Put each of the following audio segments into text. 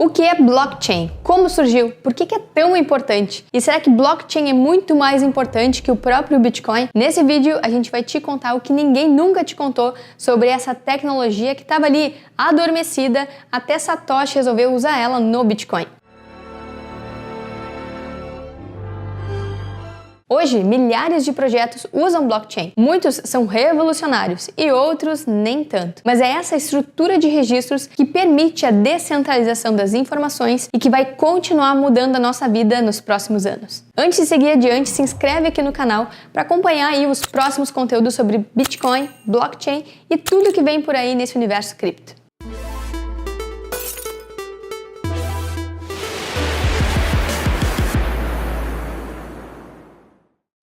O que é blockchain? Como surgiu? Por que é tão importante? E será que blockchain é muito mais importante que o próprio Bitcoin? Nesse vídeo a gente vai te contar o que ninguém nunca te contou sobre essa tecnologia que estava ali adormecida até Satoshi resolver usar ela no Bitcoin. Hoje, milhares de projetos usam blockchain. Muitos são revolucionários e outros nem tanto. Mas é essa estrutura de registros que permite a descentralização das informações e que vai continuar mudando a nossa vida nos próximos anos. Antes de seguir adiante, se inscreve aqui no canal para acompanhar aí os próximos conteúdos sobre Bitcoin, blockchain e tudo que vem por aí nesse universo cripto.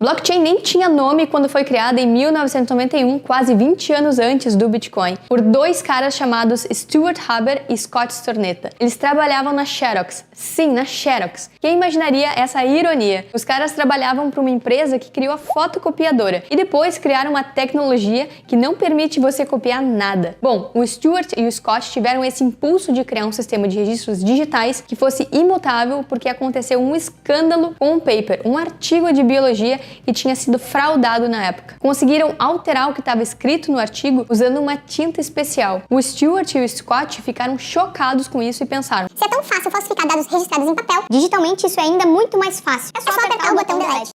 Blockchain nem tinha nome quando foi criada em 1991, quase 20 anos antes do Bitcoin, por dois caras chamados Stuart Haber e Scott Stornetta. Eles trabalhavam na Xerox. Sim, na Xerox. Quem imaginaria essa ironia? Os caras trabalhavam para uma empresa que criou a fotocopiadora e depois criaram uma tecnologia que não permite você copiar nada. Bom, o Stuart e o Scott tiveram esse impulso de criar um sistema de registros digitais que fosse imutável porque aconteceu um escândalo com um paper, um artigo de biologia que tinha sido fraudado na época. Conseguiram alterar o que estava escrito no artigo usando uma tinta especial. O Stuart e o Scott ficaram chocados com isso e pensaram: se é tão fácil falsificar dados registrados em papel, digitalmente isso é ainda muito mais fácil. É só apertar o botão delete.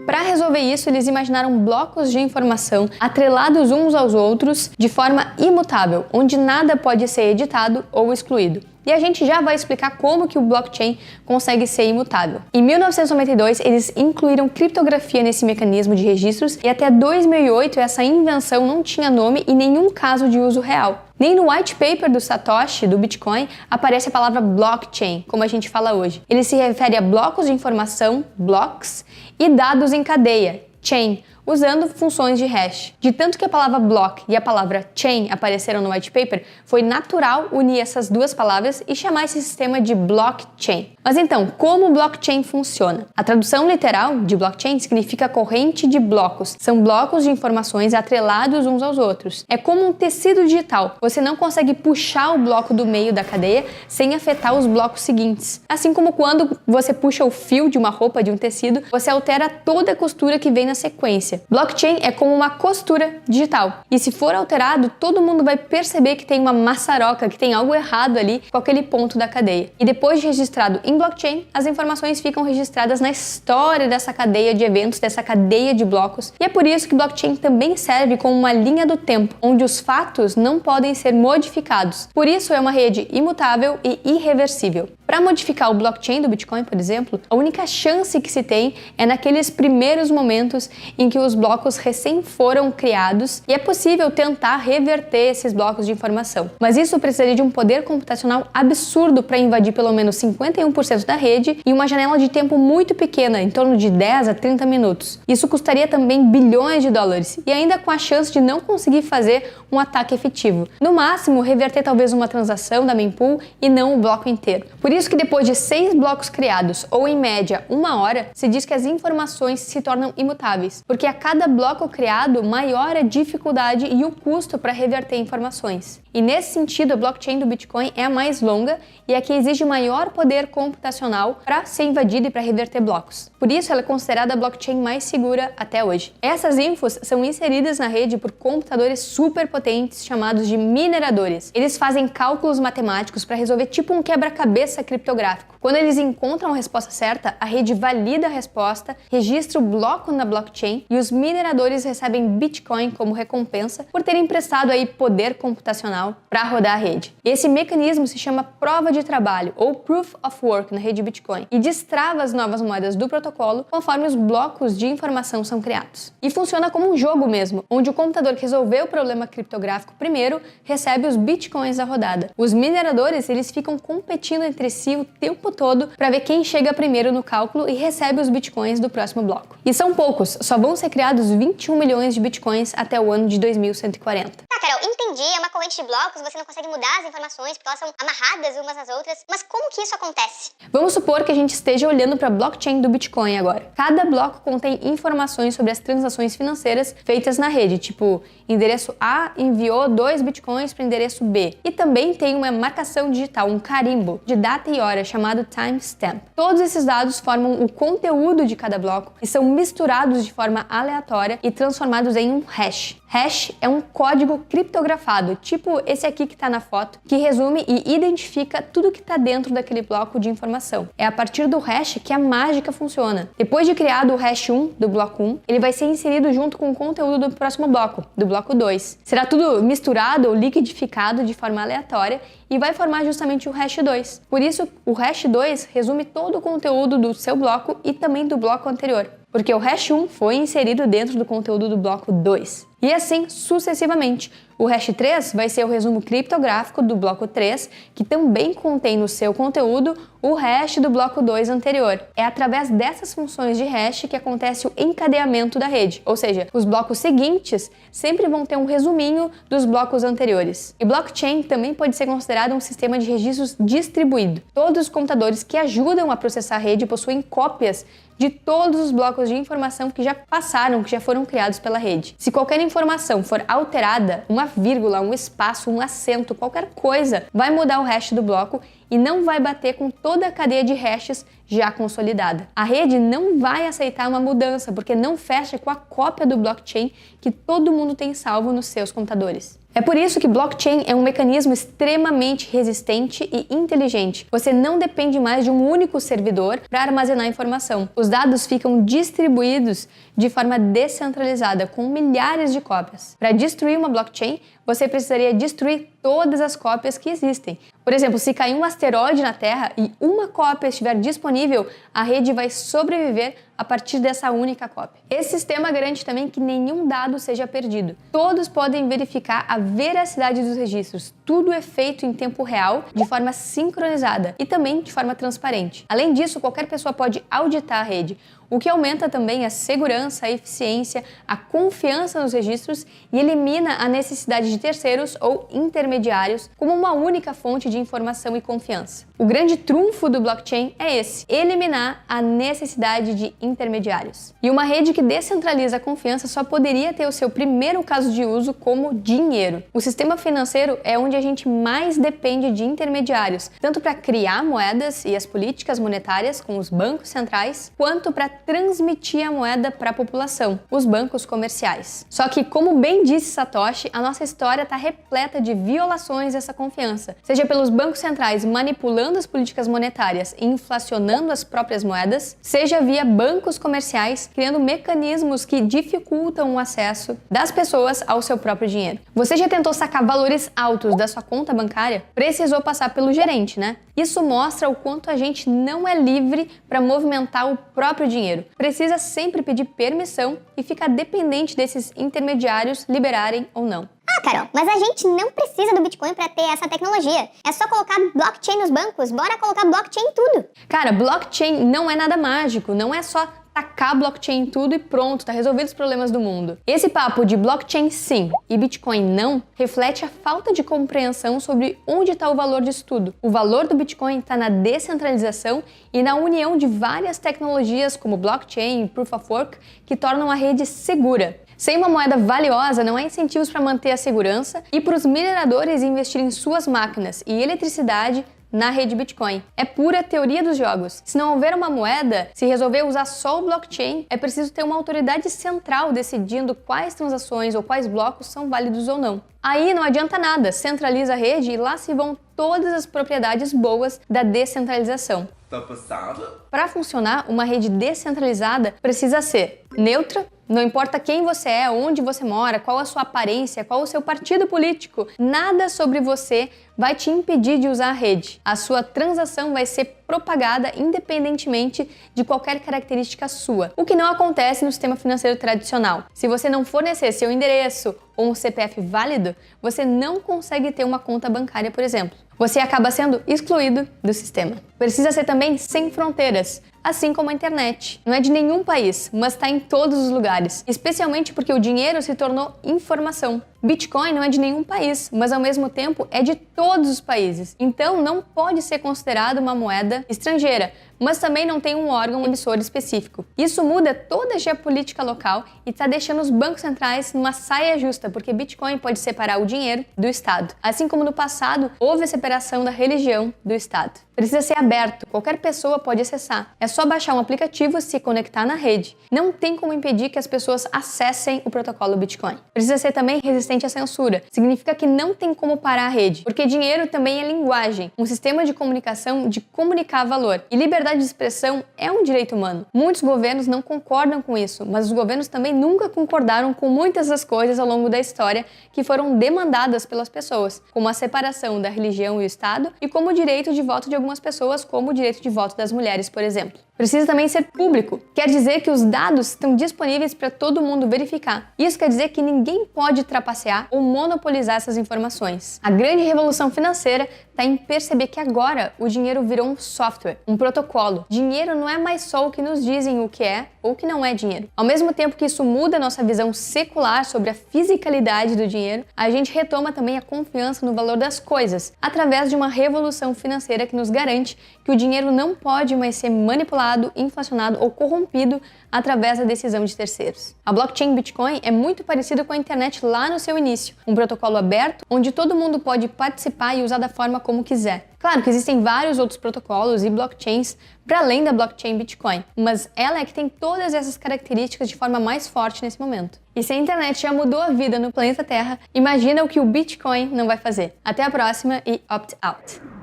Para resolver isso, eles imaginaram blocos de informação atrelados uns aos outros de forma imutável, onde nada pode ser editado ou excluído. E a gente já vai explicar como que o blockchain consegue ser imutável. Em 1992, eles incluíram criptografia nesse mecanismo de registros e até 2008 essa invenção não tinha nome e nenhum caso de uso real. Nem no white paper do Satoshi, do Bitcoin, aparece a palavra blockchain, como a gente fala hoje. Ele se refere a blocos de informação, blocks, e dados em cadeia, chain, usando funções de hash. De tanto que a palavra block e a palavra chain apareceram no white paper, foi natural unir essas duas palavras e chamar esse sistema de blockchain. Mas então, como o blockchain funciona? A tradução literal de blockchain significa corrente de blocos. São blocos de informações atrelados uns aos outros. É como um tecido digital. Você não consegue puxar o bloco do meio da cadeia sem afetar os blocos seguintes. Assim como quando você puxa o fio de uma roupa, de um tecido, você altera toda a costura que vem na sequência. Blockchain é como uma costura digital. E se for alterado, todo mundo vai perceber que tem uma maçaroca, que tem algo errado ali com aquele ponto da cadeia. E depois de registrado em blockchain, as informações ficam registradas na história dessa cadeia de eventos, dessa cadeia de blocos. E é por isso que blockchain também serve como uma linha do tempo, onde os fatos não podem ser modificados. Por isso é uma rede imutável e irreversível. Para modificar o blockchain do Bitcoin, por exemplo, a única chance que se tem é naqueles primeiros momentos em que os blocos recém foram criados e é possível tentar reverter esses blocos de informação. Mas isso precisaria de um poder computacional absurdo para invadir pelo menos 51% da rede e uma janela de tempo muito pequena, em torno de 10 a 30 minutos. Isso custaria também bilhões de dólares e ainda com a chance de não conseguir fazer um ataque efetivo. No máximo, reverter talvez uma transação da mempool e não o bloco inteiro. Por isso que depois de 6 blocos criados, ou em média 1 hora, se diz que as informações se tornam imutáveis, porque a cada bloco criado, maior a dificuldade e o custo para reverter informações. E nesse sentido, a blockchain do Bitcoin é a mais longa e a que exige maior poder computacional para ser invadida e para reverter blocos. Por isso, ela é considerada a blockchain mais segura até hoje. Essas infos são inseridas na rede por computadores super potentes chamados de mineradores. Eles fazem cálculos matemáticos para resolver tipo um quebra-cabeça criptográfico. Quando eles encontram a resposta certa, a rede valida a resposta, registra o bloco na blockchain e os mineradores recebem Bitcoin como recompensa por terem prestado aí poder computacional para rodar a rede. Esse mecanismo se chama prova de trabalho ou Proof of Work na rede Bitcoin e destrava as novas moedas do protocolo conforme os blocos de informação são criados. E funciona como um jogo mesmo, onde o computador que resolveu o problema criptográfico primeiro recebe os Bitcoins da rodada. Os mineradores, eles ficam competindo entre si o tempo todo para ver quem chega primeiro no cálculo e recebe os Bitcoins do próximo bloco. E são poucos, só vão ser criados 21 milhões de Bitcoins até o ano de 2140. Tá, Carol, entendi, é uma corrente de blocos, você não consegue mudar as informações porque elas são amarradas umas às outras, mas como que isso acontece? Vamos supor que a gente esteja olhando para a blockchain do Bitcoin agora. Cada bloco contém informações sobre as transações financeiras feitas na rede, tipo, endereço A enviou 2 Bitcoins para o endereço B. E também tem uma marcação digital, um carimbo, de data data e hora, chamado timestamp. Todos esses dados formam o conteúdo de cada bloco e são misturados de forma aleatória e transformados em um hash. Hash é um código criptografado, tipo esse aqui que está na foto, que resume e identifica tudo que está dentro daquele bloco de informação. É a partir do hash que a mágica funciona. Depois de criado o hash 1 do bloco 1, ele vai ser inserido junto com o conteúdo do próximo bloco, do bloco 2. Será tudo misturado ou liquidificado de forma aleatória e vai formar justamente o hash 2. Por isso, o hash 2 resume todo o conteúdo do seu bloco e também do bloco anterior, porque o hash 1 foi inserido dentro do conteúdo do bloco 2. E assim sucessivamente. O hash 3 vai ser o resumo criptográfico do bloco 3, que também contém no seu conteúdo o hash do bloco 2 anterior. É através dessas funções de hash que acontece o encadeamento da rede, ou seja, os blocos seguintes sempre vão ter um resuminho dos blocos anteriores. E blockchain também pode ser considerado um sistema de registros distribuído. Todos os computadores que ajudam a processar a rede possuem cópias de todos os blocos de informação que já passaram, que já foram criados pela rede. Se qualquer informação for alterada, uma vírgula, um espaço, um acento, qualquer coisa, vai mudar o hash do bloco e não vai bater com toda a cadeia de hashes já consolidada. A rede não vai aceitar uma mudança, porque não fecha com a cópia do blockchain que todo mundo tem salvo nos seus computadores. É por isso que blockchain é um mecanismo extremamente resistente e inteligente. Você não depende mais de um único servidor para armazenar informação. Os dados ficam distribuídos de forma descentralizada, com milhares de cópias. Para destruir uma blockchain, você precisaria destruir todas as cópias que existem. Por exemplo, se cair um asteroide na Terra e uma cópia estiver disponível, a rede vai sobreviver a partir dessa única cópia. Esse sistema garante também que nenhum dado seja perdido. Todos podem verificar a veracidade dos registros. Tudo é feito em tempo real, de forma sincronizada e também de forma transparente. Além disso, qualquer pessoa pode auditar a rede, o que aumenta também a segurança, a eficiência, a confiança nos registros e elimina a necessidade de terceiros ou intermediários como uma única fonte de informação e confiança. O grande trunfo do blockchain é esse: eliminar a necessidade de intermediários. E uma rede que descentraliza a confiança só poderia ter o seu primeiro caso de uso como dinheiro. O sistema financeiro é onde a gente mais depende de intermediários, tanto para criar moedas e as políticas monetárias com os bancos centrais, quanto para transmitir a moeda para a população, os bancos comerciais. Só que, como bem disse Satoshi, a nossa história está repleta de violações dessa confiança, seja pelos bancos centrais manipulando as políticas monetárias e inflacionando as próprias moedas, seja via bancos comerciais criando mecanismos que dificultam o acesso das pessoas ao seu próprio dinheiro. Você já tentou sacar valores altos da sua conta bancária? Precisou passar pelo gerente, né? Isso mostra o quanto a gente não é livre para movimentar o próprio dinheiro. Precisa sempre pedir permissão e ficar dependente desses intermediários liberarem ou não. Ah, Carol, mas a gente não precisa do Bitcoin para ter essa tecnologia. É só colocar blockchain nos bancos. Bora colocar blockchain em tudo. Cara, blockchain não é nada mágico, não é só tacar blockchain em tudo e pronto, tá resolvido os problemas do mundo. Esse papo de blockchain sim e Bitcoin não reflete a falta de compreensão sobre onde está o valor disso tudo. O valor do Bitcoin está na descentralização e na união de várias tecnologias como blockchain e Proof of Work que tornam a rede segura. Sem uma moeda valiosa, não há incentivos para manter a segurança e para os mineradores investirem suas máquinas e eletricidade na rede Bitcoin. É pura teoria dos jogos. Se não houver uma moeda, se resolver usar só o blockchain, é preciso ter uma autoridade central decidindo quais transações ou quais blocos são válidos ou não. Aí não adianta nada, centraliza a rede e lá se vão todas as propriedades boas da descentralização. Tá passada? Para funcionar, uma rede descentralizada precisa ser neutra. Não importa quem você é, onde você mora, qual a sua aparência, qual o seu partido político, nada sobre você vai te impedir de usar a rede. A sua transação vai ser propagada independentemente de qualquer característica sua, o que não acontece no sistema financeiro tradicional. Se você não fornecer seu endereço ou um CPF válido, você não consegue ter uma conta bancária, por exemplo. Você acaba sendo excluído do sistema. Precisa ser também sem fronteiras, assim como a internet. Não é de nenhum país, mas está em todos os lugares, especialmente porque o dinheiro se tornou informação. Bitcoin não é de nenhum país, mas ao mesmo tempo é de todos os países. Então não pode ser considerado uma moeda estrangeira, mas também não tem um órgão emissor específico. Isso muda toda a geopolítica local e está deixando os bancos centrais numa saia justa, porque Bitcoin pode separar o dinheiro do Estado. Assim como no passado houve a separação da religião do Estado. Precisa ser aberto, qualquer pessoa pode acessar. É só baixar um aplicativo e se conectar na rede. Não tem como impedir que as pessoas acessem o protocolo Bitcoin. Precisa ser também resistente à censura. Significa que não tem como parar a rede, porque dinheiro também é linguagem, um sistema de comunicação de comunicar valor. E liberdade de expressão é um direito humano. Muitos governos não concordam com isso, mas os governos também nunca concordaram com muitas das coisas ao longo da história que foram demandadas pelas pessoas, como a separação da religião e o Estado e como o direito de voto de algumas pessoas, como o direito de voto das mulheres, por exemplo. Precisa também ser público. Quer dizer que os dados estão disponíveis para todo mundo verificar. Isso quer dizer que ninguém pode trapacear ou monopolizar essas informações. A grande revolução financeira está em perceber que agora o dinheiro virou um software, um protocolo. Dinheiro não é mais só o que nos dizem o que é ou o que não é dinheiro. Ao mesmo tempo que isso muda a nossa visão secular sobre a fisicalidade do dinheiro, a gente retoma também a confiança no valor das coisas, através de uma revolução financeira que nos garante que o dinheiro não pode mais ser manipulado, inflacionado ou corrompido através da decisão de terceiros. A blockchain Bitcoin é muito parecida com a internet lá no seu início, um protocolo aberto onde todo mundo pode participar e usar da forma como quiser. Claro que existem vários outros protocolos e blockchains para além da blockchain Bitcoin, mas ela é que tem todas essas características de forma mais forte nesse momento. E se a internet já mudou a vida no planeta Terra, imagina o que o Bitcoin não vai fazer. Até a próxima e opt out!